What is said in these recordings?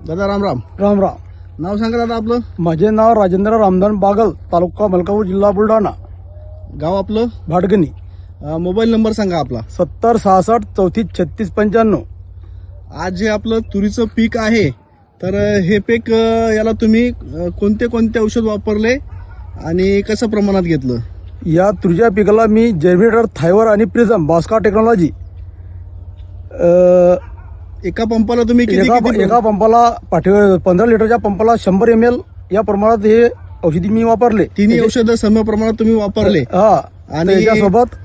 दादा राम राम. राम राम. नाव सांगा दादा आपलं. माझे नाव राजेंद्र रामदान बागल, तालुका मलकापूर, जिल्हा बुलढाणा. गाव आपलं भाटगणी. मोबाईल नंबर सांगा आपला. 70 66 34 36 95. आज जे आपलं तुरीचं पीक आहे, तर हे पीक याला तुम्ही कोणते कोणते औषध वापरले आणि कसं प्रमाणात घेतलं? या तुरीच्या पिकाला मी जर्मिनेटर, थायवर आणि प्रिझम बॉस्का टेक्नॉलॉजी एका पंपाला तुम्ही किती एका पंपाला 15 लिटरच्या पंपाला 100 ml या प्रमाणात हे औषधी मी वापरले. तिन्ही औषधं सम प्रमाणात तुम्ही वापरले. हा. आणि याच्यासोबत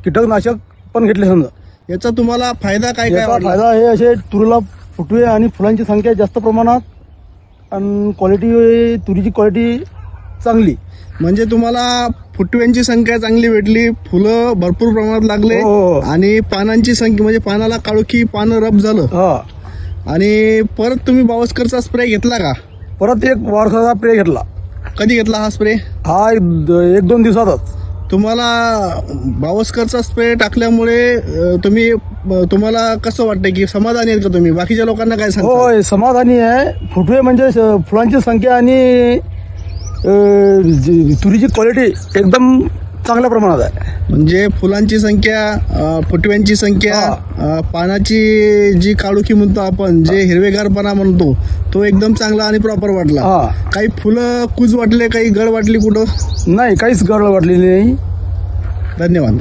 कीटकनाशक पण घेतले. समजा याचा तुम्हाला फायदा काय काय वाटला? फायदा हे असे तुरीला फुटवे आणि फुलांची संख्या जास्त प्रमाणात आणि क्वालिटी, तुरीची क्वालिटी चांगली. म्हणजे तुम्हाला फुटव्यांची संख्या चांगली भेटली, फुलं भरपूर प्रमाणात लागले आणि पानांची संख्या म्हणजे पानाला काळोखी, पानं रब झालं. आणि परत तुम्ही बावस्करचा स्प्रे घेतला का? परत एक वारसाचा स्प्रे घेतला. कधी घेतला हा स्प्रे? हा 1-2 दिवसातच. तुम्हाला बावस्करचा स्प्रे टाकल्यामुळे तुम्हाला कसं वाटतं की समाधानी आहेत का तुम्ही? बाकीच्या लोकांना काय सांगता? होय, समाधानी आहे. फुटवे म्हणजे फुलांची संख्या आणि तुरीची क्वालिटी एकदम चांगल्या प्रमाणात आहे. म्हणजे फुलांची संख्या, फुटव्यांची संख्या, पानाची जी काळोखी म्हणतो आपण, जे हिरवेगारपणा म्हणतो, तो एकदम चांगला आणि प्रॉपर वाटला. काही फुलं कुज वाटले, काही गड वाटली कुठं? नाही, काहीच गड वाटलेली नाही. धन्यवाद.